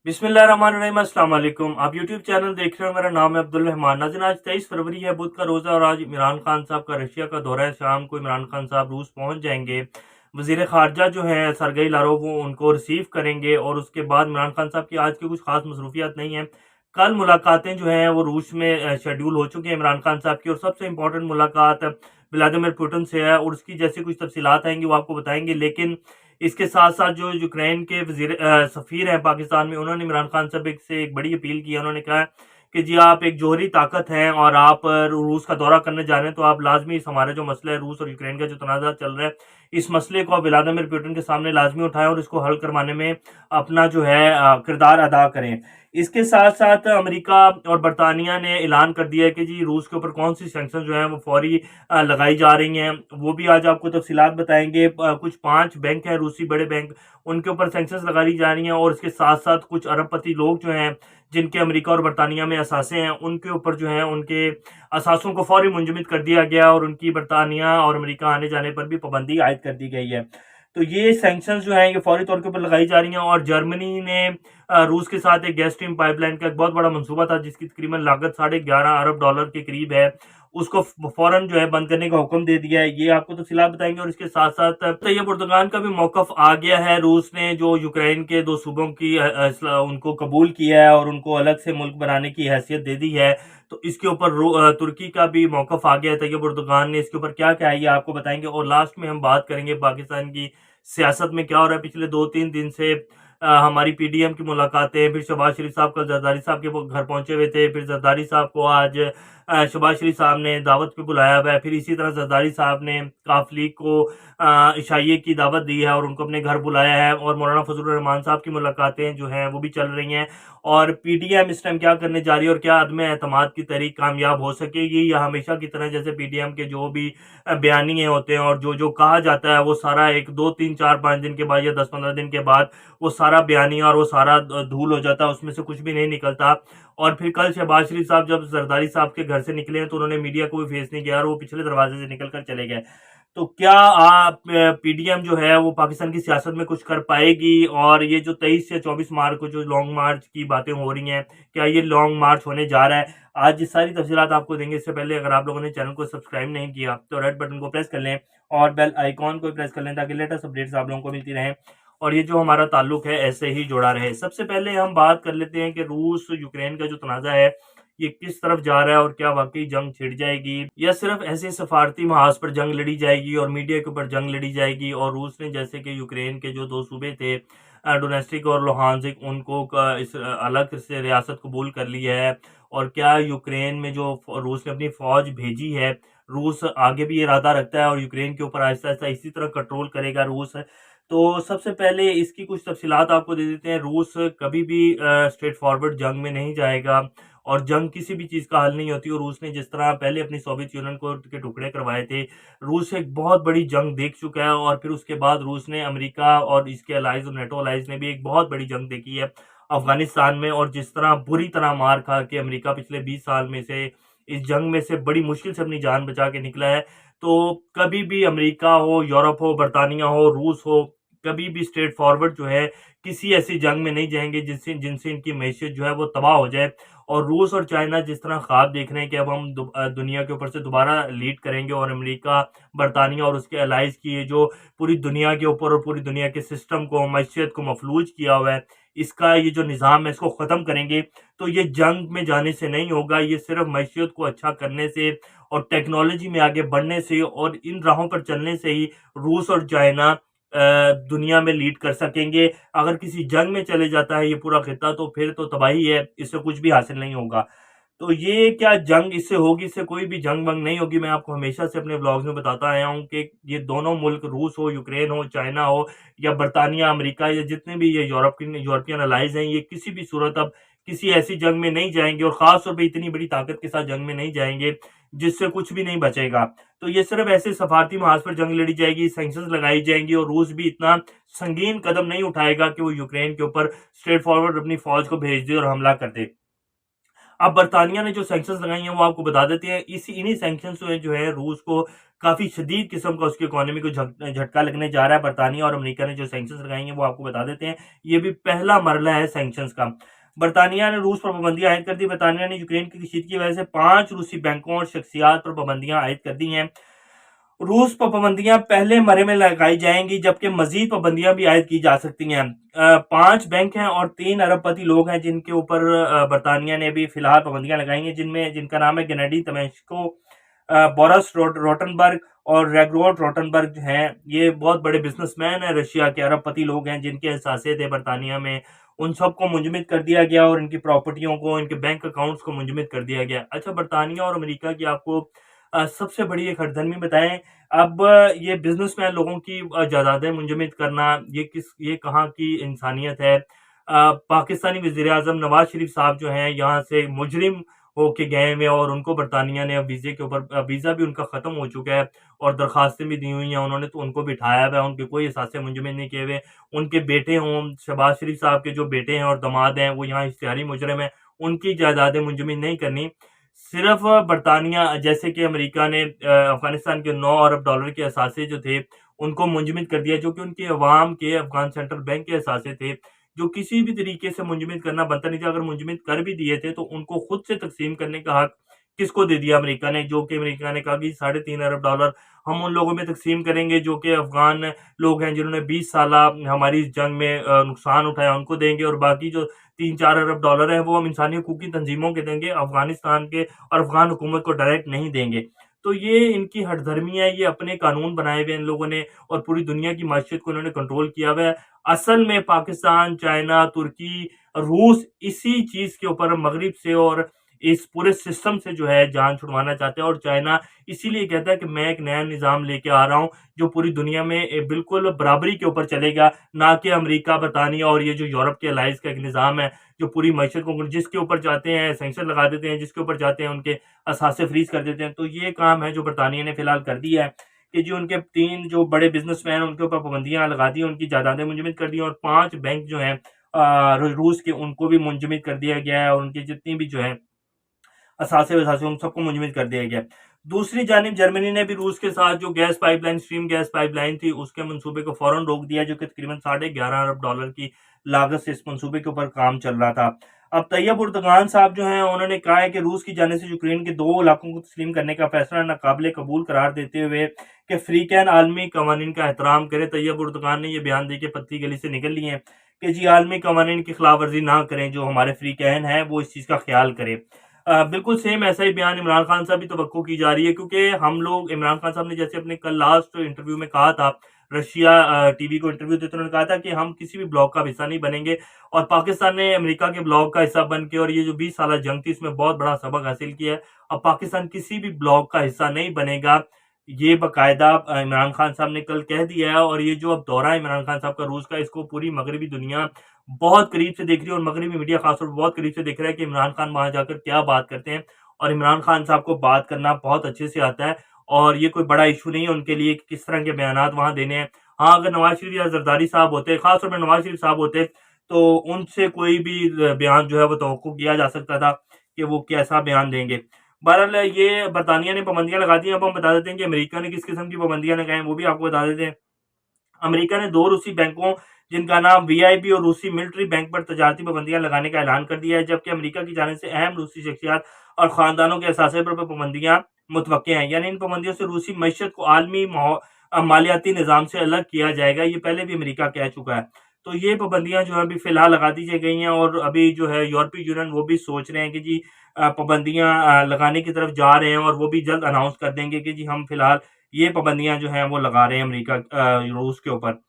बिस्मिल्लाहिर्रहमानिर्रहीम, अस्सलाम वालेकुम। आप यूट्यूब चैनल देख रहे हो, मेरा नाम है अब्दुल रहमान। नाज़रीन, आज 23 फरवरी है, बुध का रोज़ा, और आज इमरान खान साहब का रशिया का दौरा है। शाम को इमरान खान साहब रूस पहुंच जाएंगे। वज़ीर ख़ारजा जो है सरगेई लारोव, वो उनको रिसीव करेंगे, और उसके बाद इमरान खान साहब की आज की कुछ खास मसरूफियात नहीं है। कल मुलाकातें जो हैं वो रूस में शेड्यूल हो चुकी हैं इमरान खान साहब की, और सबसे इंपॉर्टेंट मुलाकात व्लादिमीर पुतिन से है, और उसकी जैसी कुछ तफसीलात आएंगी वो आपको बताएंगे। लेकिन इसके साथ साथ जो यूक्रेन के सफ़ीर हैं पाकिस्तान में, उन्होंने इमरान खान साहब से एक बड़ी अपील की है। उन्होंने कहा कि जी, आप एक जोहरी ताकत हैं और आप रूस का दौरा करने जा रहे हैं, तो आप लाजमी इस हमारा जो मसला है रूस और यूक्रेन का जो तनाज़ा चल रहा है, इस मसले को आप व्लादिमीर पुतिन के सामने लाजमी उठाएं और इसको हल करवाने में अपना जो है किरदार अदा करें। इसके साथ साथ अमेरिका और बरतानिया ने ऐलान कर दिया है कि जी रूस के ऊपर कौन सी सैंक्शन जो है वो फौरी लगाई जा रही हैं, वो भी आज आपको तफसीलात बताएंगे। कुछ 5 बैंक हैं रूसी बड़े बैंक, उनके ऊपर सैंक्शंस लगाई जा रही हैं, और इसके साथ साथ कुछ अरबपति लोग जो हैं जिनके अमेरिका और बरतानिया में असासे हैं, उनके ऊपर जो है उनके असासों को फौरी मुंजमद कर दिया गया, और उनकी बरतानिया और अमेरिका आने जाने पर भी पाबंदी आयद कर दी गई है। तो ये सैंक्शंस जो हैं ये फौरी तौर के ऊपर लगाई जा रही हैं। और जर्मनी ने रूस के साथ एक गैस स्ट्रीम पाइपलाइन का एक बहुत बड़ा मंसूबा था, जिसकी तकरीबन लागत $11.5 अरब के करीब है, उसको फौरन जो है बंद करने का हुक्म दे दिया है। ये आपको तफसीलात बताएंगे। और इसके साथ साथ तैयब उर्दगान का भी मौकफ आ गया है। रूस ने जो यूक्रेन के 2 सूबों की उनको कबूल किया है और उनको अलग से मुल्क बनाने की हैसियत दे दी है, तो इसके ऊपर तुर्की का भी मौकफ आ गया है। तैयब उर्दगान ने इसके ऊपर क्या क्या है ये आपको बताएंगे। और लास्ट में हम बात करेंगे पाकिस्तान की सियासत में क्या हो रहा है पिछले 2-3 दिन से। हमारी पीडीएम की मुलाकातें, फिर शहबाज शरीफ साहब कल जरदारी साहब के घर पहुंचे हुए थे, फिर जरदारी साहब को आज शहबाज शरीफ साहब ने दावत पे बुलाया हुआ है, फिर इसी तरह जरदारी साहब ने काफ लीग को इशाइये की दावत दी है और उनको अपने घर बुलाया है। और मौलाना फजलुर रहमान साहब की मुलाकातें जो हैं वो भी चल रही हैं। और पीडीएम इस टाइम क्या करने जा रही है और क्या अदम एतमाद की तहरीक कामयाब हो सकेगी, या हमेशा की तरह जैसे पीडीएम के जो भी बयानिए होते हैं और जो जो कहा जाता है वो सारा एक 2-3-4-5 दिन के बाद या 10-15 दिन के बाद वो सारा बयानिया और वो सारा धूल हो जाता है, उसमें से कुछ भी नहीं निकलता। और फिर कल शहबाज शरीफ साहब जब जरदारी साहब के घर से निकले हैं, तो उन्होंने मीडिया को भी फेस नहीं किया और वो पिछले दरवाजे से निकल कर चले गए। तो क्या आप पीडीएम जो है वो पाकिस्तान की सियासत में कुछ कर पाएगी? और ये जो 23 या 24 मार्च को जो लॉन्ग मार्च की बातें हो रही हैं, क्या ये लॉन्ग मार्च होने जा रहा है? आज ये सारी तफसीलात आपको देंगे। इससे पहले अगर आप लोगों ने चैनल को सब्सक्राइब नहीं किया तो रेड बटन को प्रेस कर लें और बेल आइकॉन को प्रेस कर लें, ताकि लेटेस्ट अपडेट्स आप लोगों को मिलती रहें और ये जो हमारा ताल्लुक है ऐसे ही जुड़ा रहे। सबसे पहले हम बात कर लेते हैं कि रूस यूक्रेन का जो तनाज़ा है ये किस तरफ जा रहा है, और क्या वाकई जंग छिड़ जाएगी या सिर्फ ऐसे सफारती महाज पर जंग लड़ी जाएगी और मीडिया के ऊपर जंग लड़ी जाएगी। और रूस ने जैसे कि यूक्रेन के जो 2 सूबे थे डोनेस्टिक और लोहानसिक, उनको इस अलग से रियासत कबूल कर लिया है। और क्या यूक्रेन में जो रूस ने अपनी फौज भेजी है, रूस आगे भी इरादा रखता है और यूक्रेन के ऊपर आहिस्ता आहिस्ता इसी तरह कंट्रोल करेगा रूस। तो सबसे पहले इसकी कुछ तफसीलात आपको दे देते हैं। रूस कभी भी स्ट्रेट फॉरवर्ड जंग में नहीं जाएगा, और जंग किसी भी चीज़ का हल नहीं होती। और रूस ने जिस तरह पहले अपनी सोवियत यूनियन को के टुकड़े करवाए थे, रूस एक बहुत बड़ी जंग देख चुका है। और फिर उसके बाद रूस ने अमेरिका और इसके अलाइज और नेटो अलाइज ने भी एक बहुत बड़ी जंग देखी है अफगानिस्तान में, और जिस तरह बुरी तरह मार खा के अमेरिका पिछले 20 साल में से इस जंग में से बड़ी मुश्किल से अपनी जान बचा के निकला है। तो कभी भी अमेरिका हो, यूरोप हो, बरतानिया हो, रूस हो, कभी भी स्ट्रेट फॉरवर्ड जो है किसी ऐसी जंग में नहीं जाएंगे जिनसे जिनसे इनकी मैशियत जो है वो तबाह हो जाए। और रूस और चाइना जिस तरह ख्वाब देख रहे हैं कि अब हम दुनिया के ऊपर से दोबारा लीड करेंगे, और अमेरिका, बरतानिया और उसके अलाइज की ये जो पूरी दुनिया के ऊपर और पूरी दुनिया के सिस्टम को, मैशियत को मफलूज किया हुआ है, इसका ये जो निज़ाम है इसको ख़त्म करेंगे। तो ये जंग में जाने से नहीं होगा, ये सिर्फ मैशियत को अच्छा करने से और टेक्नोलॉजी में आगे बढ़ने से और इन राहों पर चलने से ही रूस और चाइना दुनिया में लीड कर सकेंगे। अगर किसी जंग में चले जाता है ये पूरा खिता, तो फिर तो तबाही है, इससे कुछ भी हासिल नहीं होगा। तो ये क्या जंग इससे होगी? इससे कोई भी जंग वंग नहीं होगी। मैं आपको हमेशा से अपने ब्लॉग्स में बताता आया हूँ कि ये दोनों मुल्क, रूस हो, यूक्रेन हो, चाइना हो या बरतानिया, अमेरिका, या जितने भी ये यूरोपियन अलाइज हैं, ये किसी भी सूरत अब किसी ऐसी जंग में नहीं जाएंगे, और खास तौर पे इतनी बड़ी ताकत के साथ जंग में नहीं जाएंगे जिससे कुछ भी नहीं बचेगा। तो ये सिर्फ ऐसे सफारती महाज पर जंग लड़ी जाएगी, सैंक्शंस लगाई जाएंगी, और रूस भी इतना संगीन कदम नहीं उठाएगा कि वो यूक्रेन के ऊपर स्ट्रेट फॉरवर्ड अपनी फौज को भेज दे और हमला कर दे। अब बरतानिया ने जो सैंक्शंस लगाई हैं वो आपको बता देते हैं। इन्हीं सैंक्शंस से जो है रूस को काफ़ी शदीद किस्म का उसकी इकोनॉमी को झटका लगने जा रहा है। बरतानिया और अमेरिका ने जो सैंक्शंस लगाई हैं वो आपको बता देते हैं। ये भी पहला मरला है सैंक्शंस का। बरतानिया ने रूस पर पाबंदियां आयद कर दी। बरतानिया ने यूक्रेन की कशीदगी की वजह से 5 रूसी बैंकों और शख्सियात पर पाबंदियां आयद कर दी हैं। रूस पर पाबंदियां पहले मरे में लगाई जाएंगी, जबकि मजीद पाबंदियां भी आयद की जा सकती हैं। 5 बैंक हैं और 3 अरबपति लोग हैं जिनके ऊपर बरतानिया ने भी फिलहाल पाबंदियां लगाई हैं, जिनका नाम है गेनेडी तिमोशेंको, बोरिस रोटनबर्ग और रेगोर रोटनबर्ग हैं। ये बहुत बड़े बिजनेसमैन हैं, रशिया के अरबपति लोग हैं जिनके असासे थे बरतानिया में। उन सबको मुंजमद कर दिया गया और इनकी प्रॉपर्टियों को, इनके बैंक अकाउंट्स को मुंजमद कर दिया गया। अच्छा, बरतानिया और अमेरिका की आपको सबसे बड़ी एक हरधर्मी बताएं। अब ये बिजनेसमैन लोगों की जायदादें मुंजमद करना, ये कहाँ की इंसानियत है। पाकिस्तानी वजीर आजम नवाज शरीफ साहब जो हैं यहाँ से मुजरिम होके गए हुए और उनको बरतानिया ने अब वीजे के ऊपर, वीजा भी उनका खत्म हो चुका है और दरखास्तें भी दी हुई हैं उन्होंने, तो उनको बिठाया हुआ है, उनके कोई असासे मुंजमद नहीं किए हुए। उनके बेटे हों, शहबाज शरीफ साहब के जो बेटे हैं और दामाद हैं वो यहाँ इश्तिहारी मुजरिम है, उनकी जायदादें मुंजमद नहीं करनी। सिर्फ बरतानिया, जैसे कि अमेरिका ने अफगानिस्तान के 9 अरब डॉलर के असासे जो थे उनको मुंजमद कर दिया, जो कि उनके अवाम के अफगान सेंट्रल बैंक के असासे थे, जो किसी भी तरीके से मुंजमद करना बनता नहीं था। अगर मुंजमद कर भी दिए थे तो उनको खुद से तकसीम करने का हक किसको दे दिया अमेरिका ने, जो कि अमेरिका ने कहा कि 3.5 अरब डॉलर हम उन लोगों में तकसीम करेंगे जो कि अफगान लोग हैं जिन्होंने 20 साल हमारी जंग में नुकसान उठाया, उनको देंगे, और बाकी जो 3-4 अरब डॉलर है वो हम इंसानी हकूक की तंजीमों के देंगे, अफगानिस्तान के और अफगान हुकूमत को डायरेक्ट नहीं देंगे। तो ये इनकी हठधर्मी है, ये अपने कानून बनाए हुए इन लोगों ने और पूरी दुनिया की माशियत को इन्होंने कंट्रोल किया हुआ है। असल में पाकिस्तान, चाइना, तुर्की, रूस इसी चीज़ के ऊपर मगरिब से और इस पूरे सिस्टम से जो है जान छुड़वाना चाहते हैं, और चाइना इसीलिए कहता है कि मैं एक नया निज़ाम लेके आ रहा हूँ जो पूरी दुनिया में बिल्कुल बराबरी के ऊपर चलेगा, ना कि अमेरिका, बरतानिया और ये जो यूरोप के अलाइज का एक निज़ाम है जो पूरी मईशत को जिसके ऊपर चाहते हैं सैंक्शन लगा देते हैं, जिसके ऊपर चाहते हैं उनके असासे फ्रीज कर देते हैं। तो ये काम है जो बरतानिया ने फिलहाल कर दिया है कि जो उनके 3 जो बड़े बिजनेसमैन उनके ऊपर पाबंदियां लगा दी, उनकी जायदादें मुंजमद कर दी, और 5 बैंक जो हैं रूस के उनको भी मुंजमद कर दिया गया है, और उनकी जितनी भी जो है असासे वसासे उन सबको मुंजमद कर दिया गया। दूसरी जानिब जर्मनी ने भी रूस के साथ जो gas pipeline, stream gas pipeline थी, उसके मंसूबे को फौरन रोक दिया, जो कि तकरीबन 11.5 अरब डॉलर की लागत से इस मंसूबे के ऊपर काम चल रहा था। अब तैयब उर्दगान साहब जो हैं उन्होंने कहा है कि रूस की जानिब से यूक्रेन के 2 इलाकों को तस्लीम करने का फैसला नाकाबिले कबूल करार देते हुए कि फ्रीकैन आलमी कवानीन का एहतराम करे। तैयब उर्दगान ने यह बयान दे के पत्ती गली से निकल लिए हैं कि जी आलमी कवानीन की खिलाफ वर्जी ना करें, जो हमारे फ्रीकैन है वो इस चीज़ का ख्याल करें। बिल्कुल सेम ऐसा ही बयान इमरान खान साहब भी तवक्को की जा रही है, क्योंकि हम लोग, इमरान खान साहब ने जैसे अपने कल लास्ट इंटरव्यू में कहा था, रशिया टीवी को इंटरव्यू देते उन्होंने कहा था कि हम किसी भी ब्लॉक का हिस्सा नहीं बनेंगे, और पाकिस्तान ने अमेरिका के ब्लॉक का हिस्सा बन के और ये जो 20 साल जंग थी इसमें बहुत बड़ा सबक हासिल किया है। अब पाकिस्तान किसी भी ब्लॉक का हिस्सा नहीं बनेगा, ये बाकायदा इमरान खान साहब ने कल कह दिया है। और ये जो अब दौरा है इमरान खान साहब का रूस का, इसको पूरी मगरबी दुनिया बहुत करीब से देख रही है, और मगरबी मीडिया खासतौर पर बहुत करीब से देख रहा है कि इमरान खान वहां जाकर क्या बात करते हैं। और इमरान खान साहब को बात करना बहुत अच्छे से आता है, और ये कोई बड़ा इशू नहीं है उनके लिए कि किस तरह के बयानात वहां देने हैं। हाँ, अगर नवाज शरीफ या जरदारी साहब होते, खासतौर पर नवाज शरीफ साहब होते, तो उनसे कोई भी बयान जो है वो तवक्को किया जा सकता था कि वो कैसा बयान देंगे। बहरहाल ये बरतानिया ने पाबंदियां लगा दी। अब हम बता देते हैं कि अमेरिका ने किस किस्म की पाबंदियां लगाई, वो भी आपको बता देते हैं। अमेरिका ने 2 रूसी बैंकों, जिनका नाम वीआईबी और रूसी मिलिट्री बैंक, पर तजारती पाबंदियां लगाने का ऐलान कर दिया है, जबकि अमेरिका की जानिब से अहम रूसी शख्सियात और खानदानों के असासे पर पाबंदियां मुतवक्के हैं। यानी इन पाबंदियों से रूसी मईशत को आलमी मालियाती निज़ाम से अलग किया जाएगा। ये पहले भी अमेरिका कह चुका है। तो ये पाबंदियां जो है अभी फिलहाल लगा दी गई हैं, और अभी जो है यूरोपीय यूनियन वो भी सोच रहे हैं कि जी पाबंदियां लगाने की तरफ जा रहे हैं, और वो भी जल्द अनाउंस कर देंगे कि जी हम फिलहाल ये पाबंदियां जो हैं वो लगा रहे हैं अमेरिका रूस के ऊपर।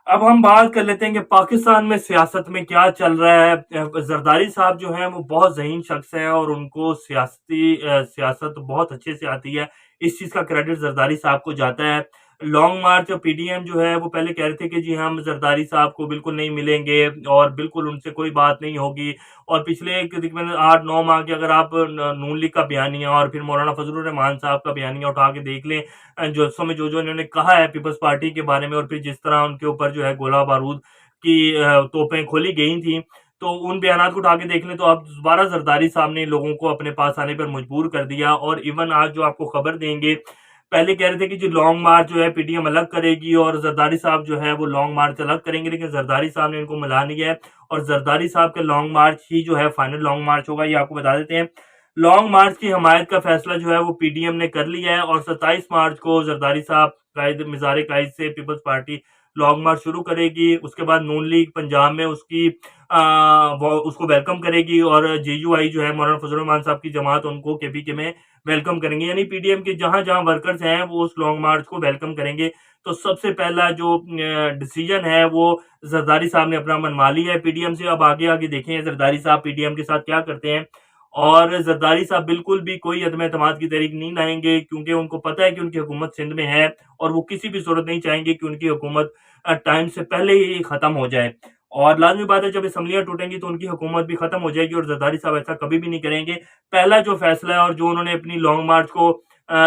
अब हम बात कर लेते हैं कि पाकिस्तान में सियासत में क्या चल रहा है। जरदारी साहब जो हैं वो बहुत ज़हीन शख्स हैं, और उनको सियासत बहुत अच्छे से आती है। इस चीज़ का क्रेडिट जरदारी साहब को जाता है। लॉन्ग मार्च और पीडीएम जो है वो पहले कह रहे थे कि जी हम जरदारी साहब को बिल्कुल नहीं मिलेंगे और बिल्कुल उनसे कोई बात नहीं होगी। और पिछले तकरीबन 8-9 माह के अगर आप नून लीग का बयानिया और फिर मौलाना फजलुर रहमान साहब का बयानिया उठा के देख लें, जो समय जो इन्होंने कहा है पीपल्स पार्टी के बारे में, और फिर जिस तरह उनके ऊपर जो है गोला बारूद की तोपें खोली गई थी, तो उन बयानात को उठा के देख लें तो अब दोबारा जरदारी साहब ने लोगों को अपने पास आने पर मजबूर कर दिया। और इवन आज जो आपको खबर देंगे, पहले कह रहे थे कि जो लॉन्ग मार्च जो है पीटीएम अलग करेगी और जरदारी साहब जो है वो लॉन्ग मार्च अलग करेंगे, लेकिन जरदारी साहब ने इनको मिला नहीं है और जरदारी साहब का लॉन्ग मार्च ही जो है फाइनल लॉन्ग मार्च होगा। ये आपको बता देते हैं। लॉन्ग मार्च की हमायत का फैसला जो है वो पीडीएम ने कर लिया है और 27 मार्च को जरदारी साहब कायद मिजारे कायद से पीपल्स पार्टी लॉन्ग मार्च शुरू करेगी। उसके बाद नून लीग पंजाब में उसकी उसको वेलकम करेगी और जेयूआई जो है मौलाना फजल रहमान साहब की जमात उनको केपीके में वेलकम करेंगे। यानी पीडीएम के जहां जहां वर्कर्स हैं वो उस लॉन्ग मार्च को वेलकम करेंगे। तो सबसे पहला जो डिसीजन है वो जरदारी साहब ने अपना मनवा लिया है पीडीएम से। अब आगे आगे देखें जरदारी साहब पीडीएम के साथ क्या करते हैं। और जरदारी साहब बिल्कुल भी कोई अदम एतमाद की तहरीक नहीं लाएंगे, क्योंकि उनको पता है कि उनकी हुकूमत सिंध में है और वो किसी भी सूरत नहीं चाहेंगे कि उनकी हुकूमत टाइम से पहले ही खत्म हो जाए। और लाजमी बात है जब असम्बलियां टूटेंगी तो उनकी हुकूमत भी खत्म हो जाएगी और जरदारी साहब ऐसा कभी भी नहीं करेंगे। पहला जो फैसला है और जो उन्होंने अपनी लॉन्ग मार्च को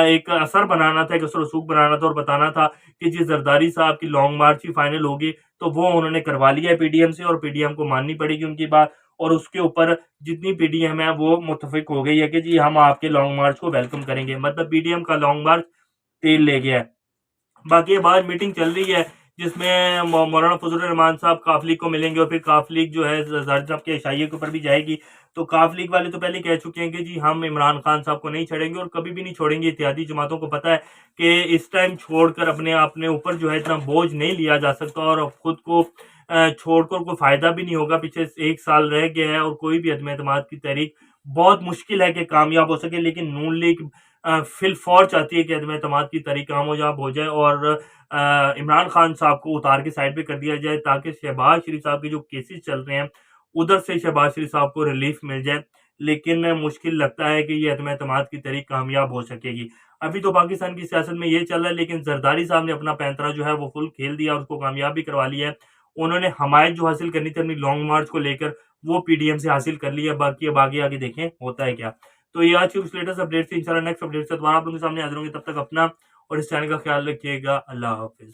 एक असर बनाना था, एक असर रसूख बनाना था और बताना था कि जी जरदारी साहब की लॉन्ग मार्च ही फाइनल होगी, तो वो उन्होंने करवा लिया है पीडीएम से और पीडीएम को माननी पड़ेगी उनकी बात। और उसके ऊपर जितनी पीडीएम है वो मुत्तफिक हो गई है कि जी हम आपके लॉन्ग मार्च को वेलकम करेंगे। मतलब पीडीएम का लॉन्ग मार्च तेल ले गया है। बाकी बाद मीटिंग चल रही है जिसमें मौलाना फजल रहमान साहब काफ लीग को मिलेंगे और फिर काफ लीग जो है जरदारी साहब के इशाइये के ऊपर भी जाएगी। तो काफ लीग वाले तो पहले कह चुके हैं कि जी हम इमरान खान साहब को नहीं छोड़ेंगे और कभी भी नहीं छोड़ेंगे। इत्तेहादी जमातों को पता है कि इस टाइम छोड़कर अपने ऊपर जो है इतना बोझ नहीं लिया जा सकता और खुद को छोड़कर कोई फायदा भी नहीं होगा। पीछे 1 साल रह गया है और कोई भी अदम एतमाद की तहरीक बहुत मुश्किल है कि कामयाब हो सके, लेकिन नून लीग फिलफौर चाहती है कि अदम एतमाद की तहरीक कामयाब हो जाए और इमरान खान साहब को उतार के साइड पे कर दिया जाए ताकि शहबाज शरीफ साहब के जो केसेस चल रहे हैं उधर से शहबाज शरीफ साहब को रिलीफ मिल जाए। लेकिन मुश्किल लगता है कि ये अदम एतमाद की तहरीक कामयाब हो सकेगी। अभी तो पाकिस्तान की सियासत में ये चल रहा है, लेकिन जरदारी साहब ने अपना पैंतरा जो है वो फुल खेल दिया, उसको कामयाब भी करवा लिया है। उन्होंने हमायत जो हासिल करनी थी अपनी लॉन्ग मार्च को लेकर वो पीडीएम से हासिल कर लिया। बाकी अब आगे आगे देखें होता है क्या। तो ये आज की कुछ लेटेस्ट अपडेट थी। इंशाल्लाह नेक्स्ट अपडेट से दोबारा आप लोगों के सामने हाजिर होंगे। तब तक अपना और इस चैनल का ख्याल रखिएगा। अल्लाह हाफिज।